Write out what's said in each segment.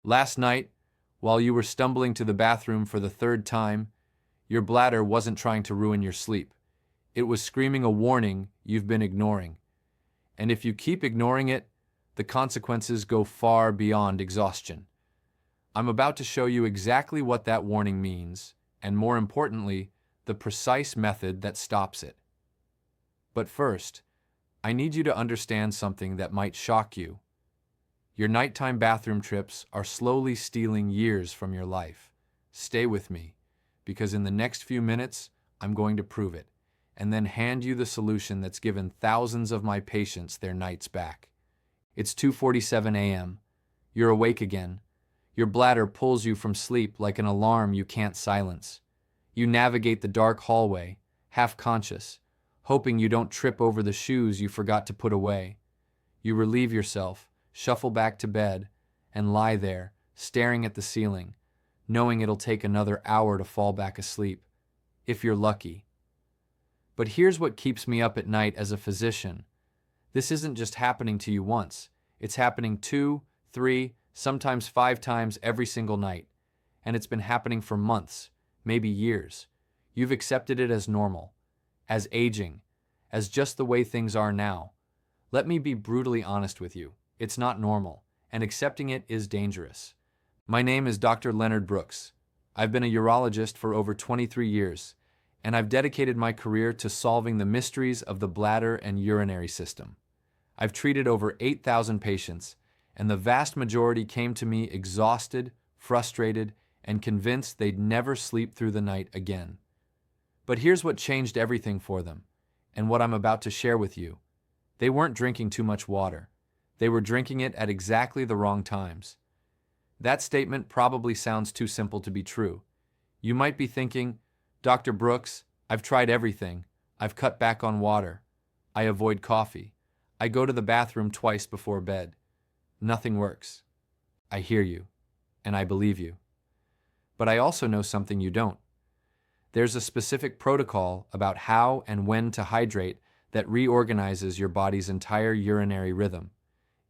Last night, while you were stumbling to the bathroom for the third time, your bladder wasn't trying to ruin your sleep. It was screaming a warning you've been ignoring. And if you keep ignoring it, the consequences go far beyond exhaustion. I'm about to show you exactly what that warning means, and more importantly, the precise method that stops it. But first, I need you to understand something that might shock you. Your nighttime bathroom trips are slowly stealing years from your life. Stay with me, because in the next few minutes, I'm going to prove it, and then hand you the solution that's given thousands of my patients their nights back. It's 2:47 a.m. You're awake again. Your bladder pulls you from sleep like an alarm you can't silence. You navigate the dark hallway, half-conscious, hoping you don't trip over the shoes you forgot to put away. You relieve yourself, shuffle back to bed, and lie there, staring at the ceiling, knowing it'll take another hour to fall back asleep, if you're lucky. But here's what keeps me up at night as a physician. This isn't just happening to you once. It's happening 2, 3, sometimes 5 times every single night. And it's been happening for months, maybe years. You've accepted it as normal, as aging, as just the way things are now. Let me be brutally honest with you. It's not normal, and accepting it is dangerous. My name is Dr. Leonard Brooks. I've been a urologist for over 23 years, and I've dedicated my career to solving the mysteries of the bladder and urinary system. I've treated over 8,000 patients, and the vast majority came to me exhausted, frustrated, and convinced they'd never sleep through the night again. But here's what changed everything for them, and what I'm about to share with you. They weren't drinking too much water. They were drinking it at exactly the wrong times. That statement probably sounds too simple to be true. You might be thinking, Dr. Brooks, I've tried everything. I've cut back on water. I avoid coffee. I go to the bathroom twice before bed. Nothing works. I hear you, and I believe you. But I also know something you don't. There's a specific protocol about how and when to hydrate that reorganizes your body's entire urinary rhythm.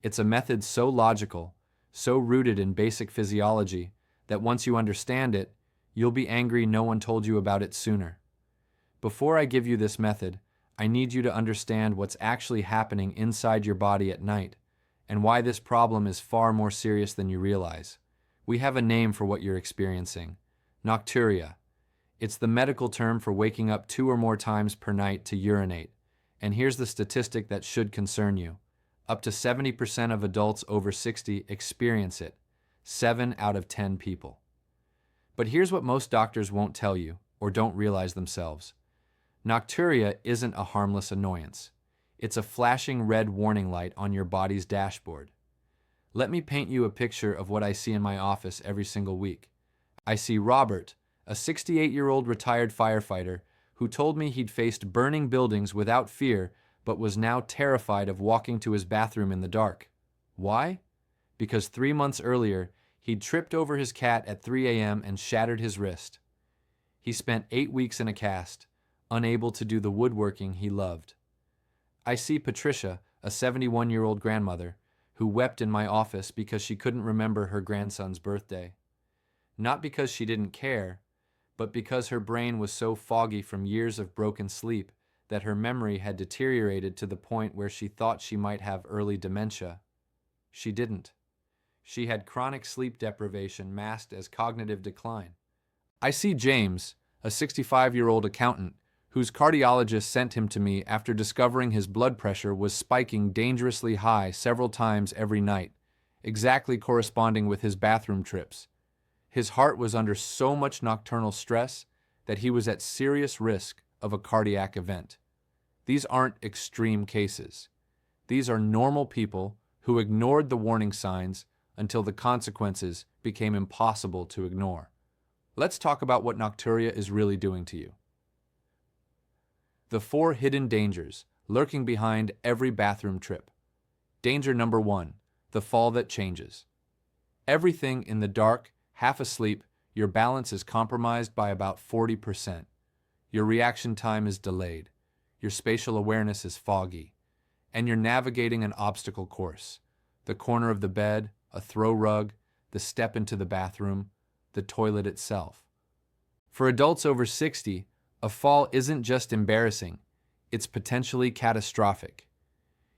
It's a method so logical, so rooted in basic physiology, that once you understand it, you'll be angry no one told you about it sooner. Before I give you this method, I need you to understand what's actually happening inside your body at night, and why this problem is far more serious than you realize. We have a name for what you're experiencing: nocturia. It's the medical term for waking up 2 or more times per night to urinate. And here's the statistic that should concern you. Up to 70% of adults over 60 experience it, 7 out of 10 people. But here's what most doctors won't tell you, or don't realize themselves. Nocturia isn't a harmless annoyance. It's a flashing red warning light on your body's dashboard. Let me paint you a picture of what I see in my office every single week. I see Robert, a 68-year-old retired firefighter who told me he'd faced burning buildings without fear, but was now terrified of walking to his bathroom in the dark. Why? Because 3 months earlier, he'd tripped over his cat at 3 a.m. and shattered his wrist. He spent 8 weeks in a cast, unable to do the woodworking he loved. I see Patricia, a 71-year-old grandmother, who wept in my office because she couldn't remember her grandson's birthday. Not because she didn't care, but because her brain was so foggy from years of broken sleep that her memory had deteriorated to the point where she thought she might have early dementia. She didn't. She had chronic sleep deprivation masked as cognitive decline. I see James, a 65-year-old accountant, whose cardiologist sent him to me after discovering his blood pressure was spiking dangerously high several times every night, exactly corresponding with his bathroom trips. His heart was under so much nocturnal stress that he was at serious risk of a cardiac event. These aren't extreme cases. These are normal people who ignored the warning signs until the consequences became impossible to ignore. Let's talk about what nocturia is really doing to you. The 4 hidden dangers lurking behind every bathroom trip. Danger number 1, the fall that changes. Everything in the dark, half asleep, your balance is compromised by about 40%. Your reaction time is delayed. Your spatial awareness is foggy. And you're navigating an obstacle course. The corner of the bed, a throw rug, the step into the bathroom, the toilet itself. For adults over 60, a fall isn't just embarrassing, it's potentially catastrophic.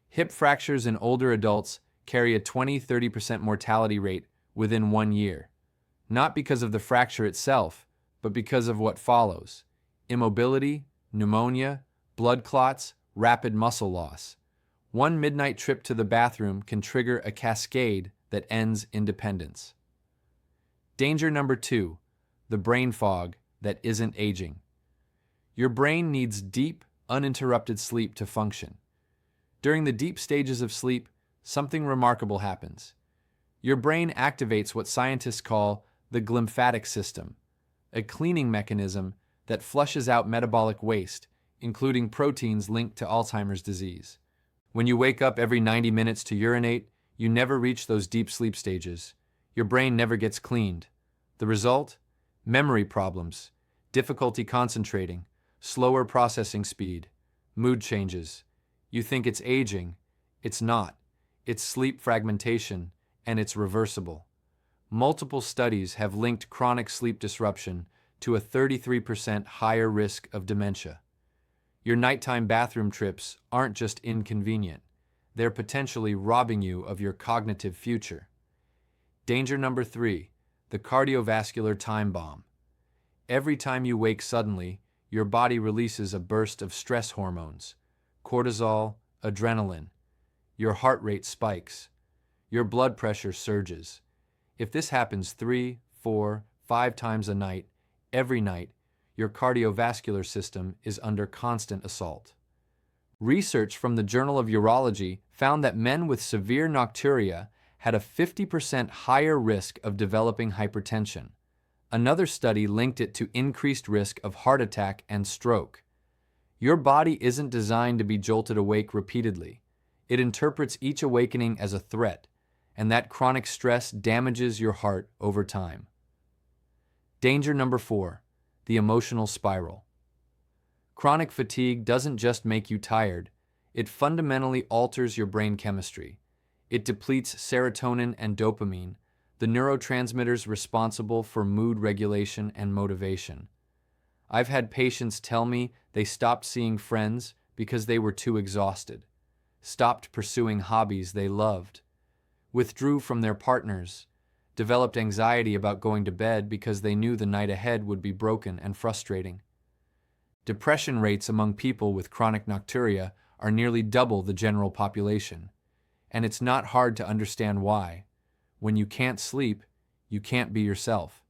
Hip fractures in older adults carry a 20–30% mortality rate within 1 year, not because of the fracture itself, but because of what follows: immobility, pneumonia, blood clots, rapid muscle loss. One midnight trip to the bathroom can trigger a cascade that ends in dependence. Danger number 2, the brain fog that isn't aging. Your brain needs deep, uninterrupted sleep to function. During the deep stages of sleep, something remarkable happens. Your brain activates what scientists call the glymphatic system, a cleaning mechanism that flushes out metabolic waste, including proteins linked to Alzheimer's disease. When you wake up every 90 minutes to urinate, you never reach those deep sleep stages. Your brain never gets cleaned. The result? Memory problems, difficulty concentrating, slower processing speed, mood changes. You think it's aging. It's not. It's sleep fragmentation, and it's reversible. Multiple studies have linked chronic sleep disruption to a 33% higher risk of dementia. Your nighttime bathroom trips aren't just inconvenient. They're potentially robbing you of your cognitive future. Danger number 3, the cardiovascular time bomb. Every time you wake suddenly, your body releases a burst of stress hormones, cortisol, adrenaline. Your heart rate spikes. Your blood pressure surges. If this happens 3, 4, 5 times a night, every night, your cardiovascular system is under constant assault. Research from the Journal of Urology found that men with severe nocturia had a 50% higher risk of developing hypertension. Another study linked it to increased risk of heart attack and stroke. Your body isn't designed to be jolted awake repeatedly. It interprets each awakening as a threat, and that chronic stress damages your heart over time. Danger number 4, the emotional spiral. Chronic fatigue doesn't just make you tired, it fundamentally alters your brain chemistry. It depletes serotonin and dopamine, the neurotransmitters responsible for mood regulation and motivation. I've had patients tell me they stopped seeing friends because they were too exhausted, stopped pursuing hobbies they loved, withdrew from their partners, developed anxiety about going to bed because they knew the night ahead would be broken and frustrating. Depression rates among people with chronic nocturia are nearly double the general population, and it's not hard to understand why. When you can't sleep, you can't be yourself.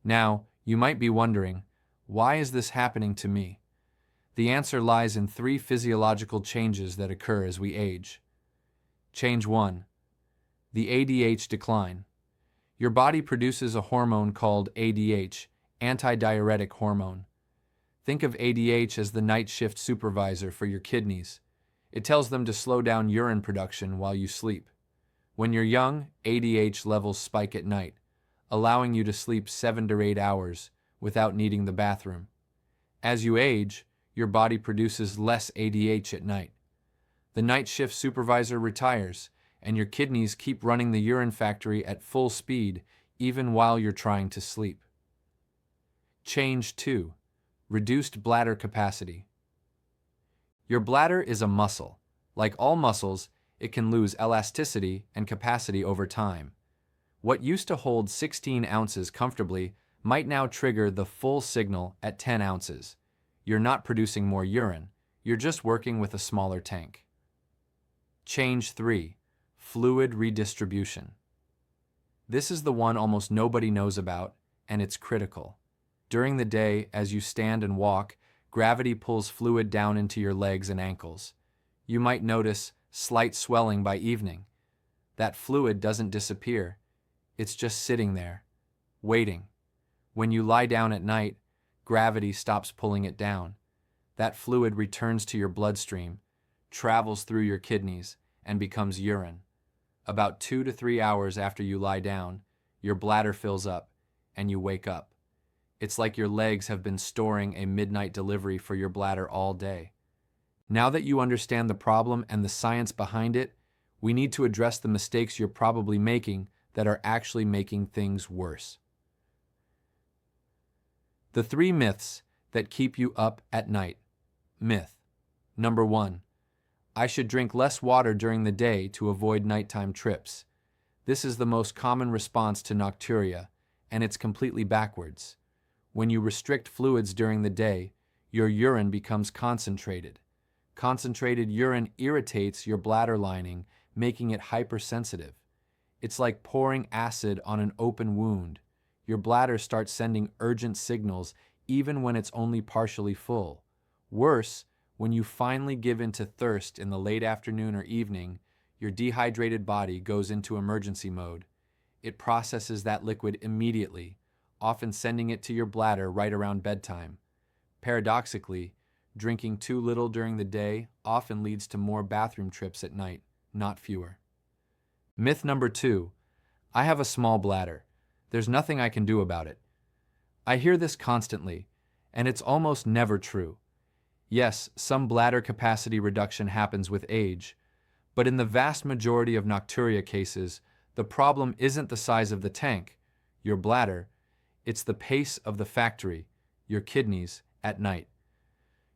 Now, you might be wondering, why is this happening to me? The answer lies in 3 physiological changes that occur as we age. Change 1. The ADH decline. Your body produces a hormone called ADH, antidiuretic hormone. Think of ADH as the night shift supervisor for your kidneys. It tells them to slow down urine production while you sleep. When you're young, ADH levels spike at night, allowing you to sleep 7 to 8 hours without needing the bathroom. As you age, your body produces less ADH at night. The night shift supervisor retires, and your kidneys keep running the urine factory at full speed even while you're trying to sleep. Change 2. Reduced bladder capacity. Your bladder is a muscle. Like all muscles, it can lose elasticity and capacity over time. What used to hold 16 ounces comfortably might now trigger the full signal at 10 ounces. You're not producing more urine, you're just working with a smaller tank. Change 3. Fluid redistribution. This is the one almost nobody knows about, and it's critical. During the day, as you stand and walk, gravity pulls fluid down into your legs and ankles. You might notice slight swelling by evening. That fluid doesn't disappear. It's just sitting there, waiting. When you lie down at night, gravity stops pulling it down. That fluid returns to your bloodstream, travels through your kidneys, and becomes urine. About 2 to 3 hours after you lie down, your bladder fills up, and you wake up. It's like your legs have been storing a midnight delivery for your bladder all day. Now that you understand the problem and the science behind it, we need to address the mistakes you're probably making that are actually making things worse. The 3 myths that keep you up at night. Myth number 1. I should drink less water during the day to avoid nighttime trips. This is the most common response to nocturia, and it's completely backwards. When you restrict fluids during the day, your urine becomes concentrated. Concentrated urine irritates your bladder lining, making it hypersensitive. It's like pouring acid on an open wound. Your bladder starts sending urgent signals even when it's only partially full. Worse, when you finally give in to thirst in the late afternoon or evening, your dehydrated body goes into emergency mode. It processes that liquid immediately, often sending it to your bladder right around bedtime. Paradoxically, drinking too little during the day often leads to more bathroom trips at night, not fewer. Myth number 2. I have a small bladder. There's nothing I can do about it. I hear this constantly, and it's almost never true. Yes, some bladder capacity reduction happens with age, but in the vast majority of nocturia cases, the problem isn't the size of the tank, your bladder, it's the pace of the factory, your kidneys, at night.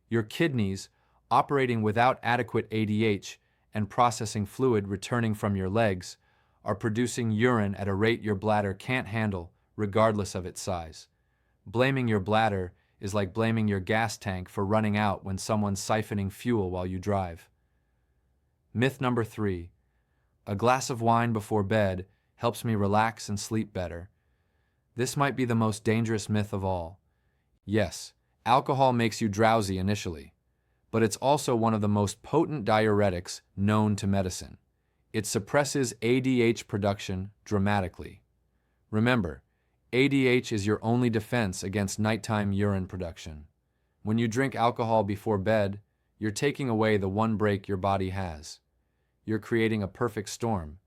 Your kidneys, operating without adequate ADH and processing fluid returning from your legs, are producing urine at a rate your bladder can't handle, regardless of its size. Blaming your bladder is like blaming your gas tank for running out when someone's siphoning fuel while you drive. Myth number 3. A glass of wine before bed helps me relax and sleep better. This might be the most dangerous myth of all. Yes, alcohol makes you drowsy initially, but it's also one of the most potent diuretics known to medicine. It suppresses ADH production dramatically. Remember, ADH is your only defense against nighttime urine production. When you drink alcohol before bed, you're taking away the one break your body has. You're creating a perfect storm.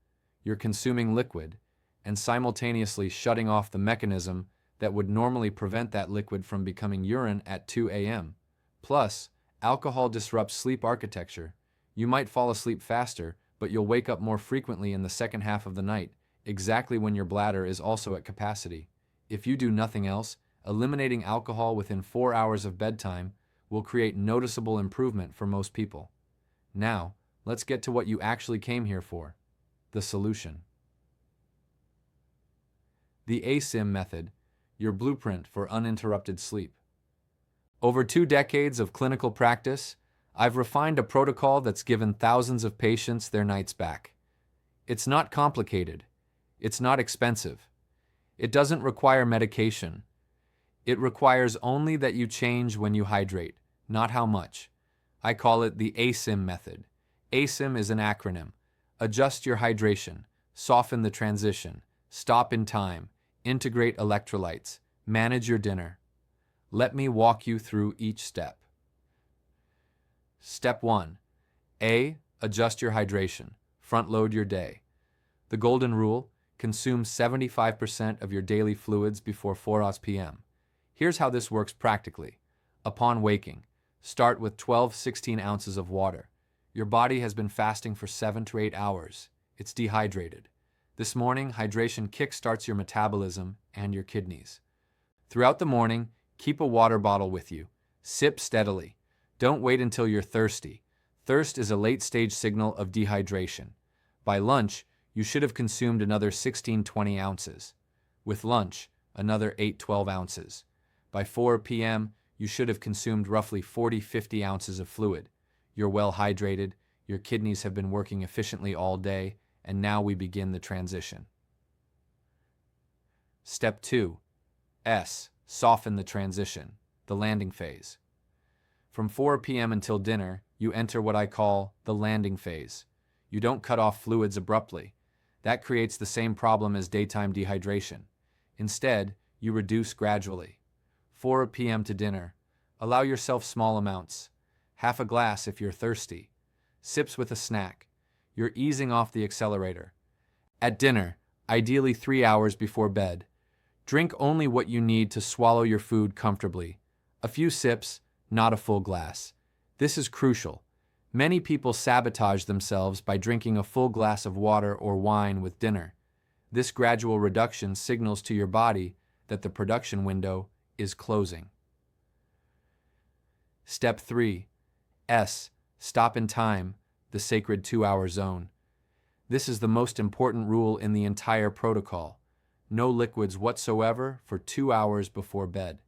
You're consuming liquid and simultaneously shutting off the mechanism that would normally prevent that liquid from becoming urine at 2 a.m. Plus, alcohol disrupts sleep architecture. You might fall asleep faster, but you'll wake up more frequently in the second half of the night, exactly when your bladder is also at capacity. If you do nothing else, eliminating alcohol within 4 hours of bedtime will create noticeable improvement for most people. Now, let's get to what you actually came here for, the solution. The ASIM Method, your blueprint for uninterrupted sleep. Over 2 decades of clinical practice, I've refined a protocol that's given thousands of patients their nights back. It's not complicated. It's not expensive. It doesn't require medication. It requires only that you change when you hydrate, not how much. I call it the ASIM Method. ASIM is an acronym. Adjust your hydration, soften the transition, stop in time, integrate electrolytes, manage your dinner. Let me walk you through each step. Step 1. A. Adjust your hydration. Front-load your day. The golden rule: consume 75% of your daily fluids before 4 p.m. Here's how this works practically. Upon waking, start with 16 ounces of water. Your body has been fasting for 7 to 8 hours. It's dehydrated. This morning, hydration kickstarts your metabolism and your kidneys. Throughout the morning, keep a water bottle with you. Sip steadily. Don't wait until you're thirsty. Thirst is a late-stage signal of dehydration. By lunch, you should have consumed another 16-20 ounces. With lunch, another 8-12 ounces. By 4 p.m., you should have consumed roughly 40-50 ounces of fluid. You're well hydrated, your kidneys have been working efficiently all day, and now we begin the transition. Step 2. S. Soften the transition, the landing phase. From 4 p.m. until dinner, you enter what I call the landing phase. You don't cut off fluids abruptly. That creates the same problem as daytime dehydration. Instead, you reduce gradually. 4 p.m. to dinner. Allow yourself small amounts. Half a glass if you're thirsty. Sips with a snack. You're easing off the accelerator. At dinner, ideally 3 hours before bed, drink only what you need to swallow your food comfortably. A few sips, not a full glass. This is crucial. Many people sabotage themselves by drinking a full glass of water or wine with dinner. This gradual reduction signals to your body that the production window is closing. Step 3. Stop in time, the sacred 2-hour zone. This is the most important rule in the entire protocol. No liquids whatsoever for 2 hours before bed.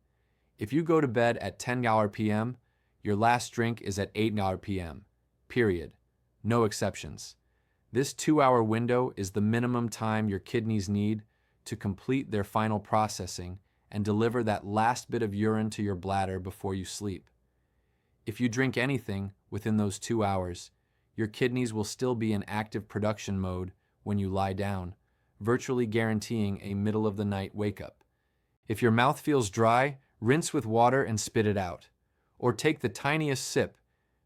If you go to bed at 10 p.m., your last drink is at 8 p.m. Period. No exceptions. This 2-hour window is the minimum time your kidneys need to complete their final processing and deliver that last bit of urine to your bladder before you sleep. If you drink anything within those 2 hours, your kidneys will still be in active production mode when you lie down, virtually guaranteeing a middle-of-the-night wake-up. If your mouth feels dry, rinse with water and spit it out. Or take the tiniest sip,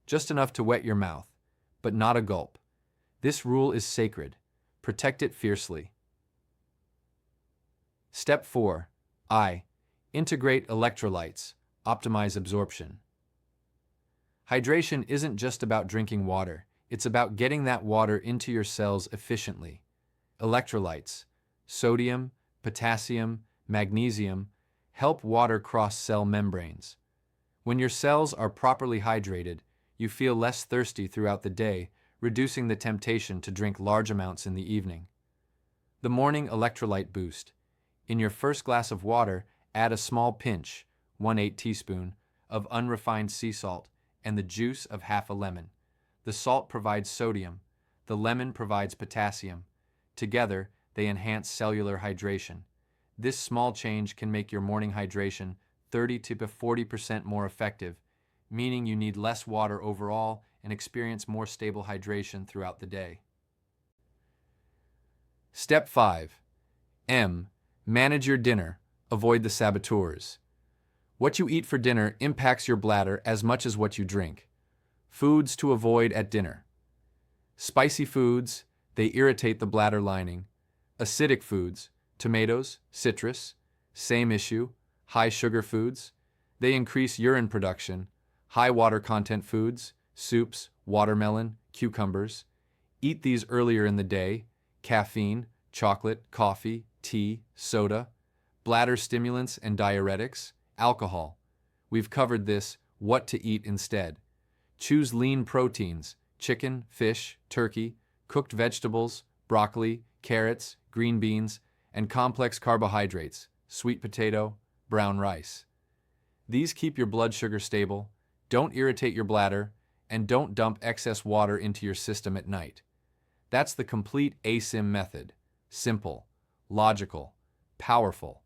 just enough to wet your mouth, but not a gulp. This rule is sacred. Protect it fiercely. Step 4. Integrate electrolytes. Optimize absorption. Hydration isn't just about drinking water. It's about getting that water into your cells efficiently. Electrolytes, sodium, potassium, magnesium, help water cross cell membranes. When your cells are properly hydrated, you feel less thirsty throughout the day, reducing the temptation to drink large amounts in the evening. The morning electrolyte boost. In your first glass of water, add a small pinch, 1/8 teaspoon, of unrefined sea salt and the juice of half a lemon. The salt provides sodium, the lemon provides potassium. Together, they enhance cellular hydration. This small change can make your morning hydration 30 to 40% more effective, meaning you need less water overall and experience more stable hydration throughout the day. Step 5. Manage your dinner. Avoid the saboteurs. What you eat for dinner impacts your bladder as much as what you drink. Foods to avoid at dinner. Spicy foods, they irritate the bladder lining. Acidic foods, tomatoes, citrus, same issue. High sugar foods, they increase urine production. High water content foods, soups, watermelon, cucumbers. Eat these earlier in the day. Caffeine, chocolate, coffee, tea, soda. Bladder stimulants and diuretics, alcohol. We've covered this, what to eat instead. Choose lean proteins, chicken, fish, turkey, cooked vegetables, broccoli, carrots, green beans, and complex carbohydrates, sweet potato, brown rice. These keep your blood sugar stable, don't irritate your bladder, and don't dump excess water into your system at night. That's the complete ASIM method. Simple, logical, powerful.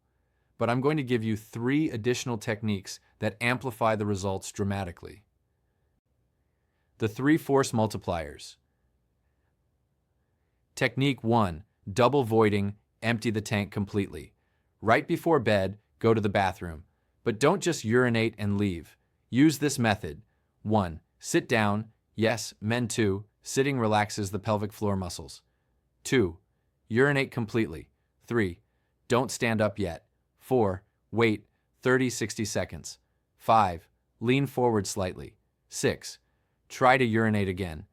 But I'm going to give you 3 additional techniques that amplify the results dramatically. The 3 force multipliers. Technique 1. Double voiding, empty the tank completely. Right before bed, go to the bathroom. But don't just urinate and leave. Use this method. 1. Sit down. Yes, men too. Sitting relaxes the pelvic floor muscles. 2. Urinate completely. 3. Don't stand up yet. 4. Wait 30-60 seconds. 5. Lean forward slightly. 6. Try to urinate again.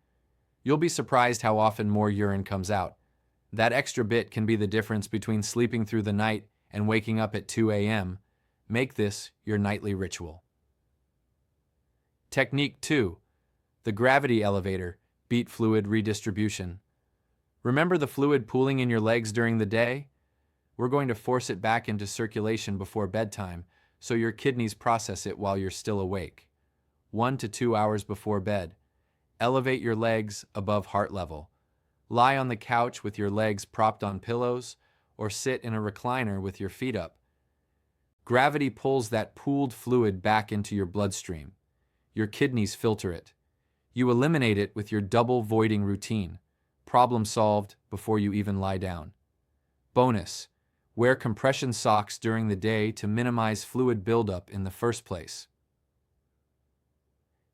You'll be surprised how often more urine comes out. That extra bit can be the difference between sleeping through the night and waking up at 2 a.m. Make this your nightly ritual. Technique 2. The gravity elevator, beat fluid redistribution. Remember the fluid pooling in your legs during the day? We're going to force it back into circulation before bedtime so your kidneys process it while you're still awake. 1 to 2 hours before bed. Elevate your legs above heart level. Lie on the couch with your legs propped on pillows or sit in a recliner with your feet up. Gravity pulls that pooled fluid back into your bloodstream. Your kidneys filter it. You eliminate it with your double voiding routine. Problem solved before you even lie down. Bonus: wear compression socks during the day to minimize fluid buildup in the first place.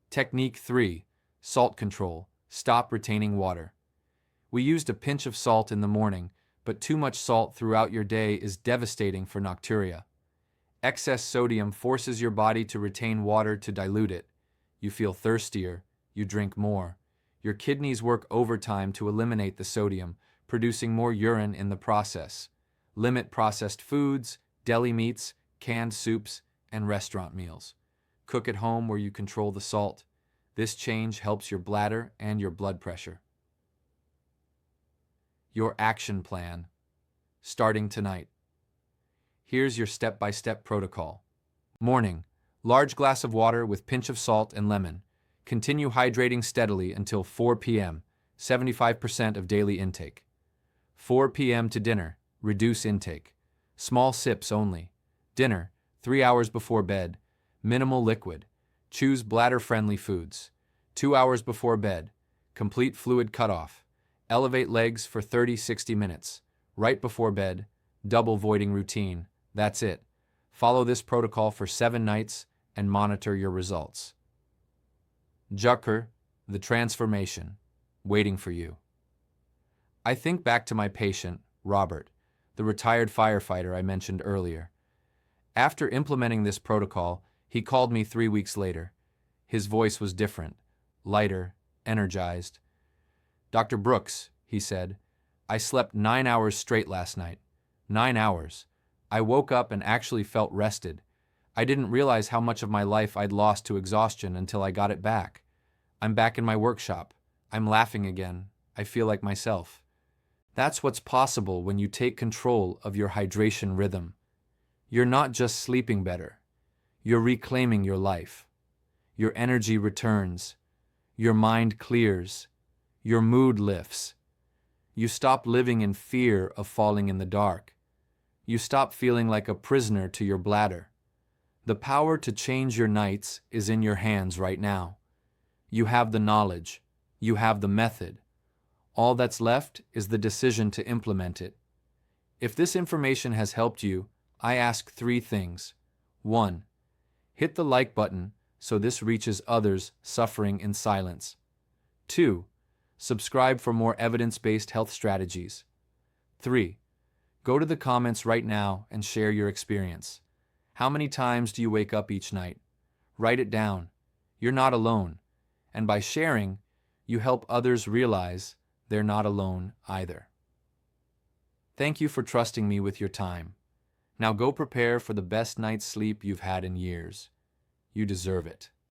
Technique 3. Salt control. Stop retaining water. We used a pinch of salt in the morning, but too much salt throughout your day is devastating for nocturia. Excess sodium forces your body to retain water to dilute it. You feel thirstier, you drink more. Your kidneys work overtime to eliminate the sodium, producing more urine in the process. Limit processed foods, deli meats, canned soups, and restaurant meals. Cook at home where you control the salt. This change helps your bladder and your blood pressure. Your action plan. Starting tonight. Here's your step-by-step protocol. Morning. Large glass of water with pinch of salt and lemon. Continue hydrating steadily until 4 p.m., 75% of daily intake. 4 p.m. to dinner. Reduce intake. Small sips only. Dinner, 3 hours before bed. Minimal liquid. Choose bladder-friendly foods. 2 hours before bed. Complete fluid cutoff. Elevate legs for 30-60 minutes. Right before bed. Double voiding routine. That's it. Follow this protocol for 7 nights and monitor your results. Dr. The transformation. Waiting for you. I think back to my patient, Robert, the retired firefighter I mentioned earlier. After implementing this protocol, he called me 3 weeks later. His voice was different, lighter, energized. "Dr. Brooks," he said, "I slept 9 hours straight last night. 9 hours. I woke up and actually felt rested. I didn't realize how much of my life I'd lost to exhaustion until I got it back. I'm back in my workshop. I'm laughing again. I feel like myself." That's what's possible when you take control of your hydration rhythm. You're not just sleeping better. You're reclaiming your life. Your energy returns. Your mind clears. Your mood lifts. You stop living in fear of falling in the dark. You stop feeling like a prisoner to your bladder. The power to change your nights is in your hands right now. You have the knowledge. You have the method. All that's left is the decision to implement it. If this information has helped you, I ask 3 things. 1. Hit the like button so this reaches others suffering in silence. 2. Subscribe for more evidence-based health strategies. 3. Go to the comments right now and share your experience. How many times do you wake up each night? Write it down. You're not alone. And by sharing, you help others realize they're not alone either. Thank you for trusting me with your time. Now go prepare for the best night's sleep you've had in years. You deserve it.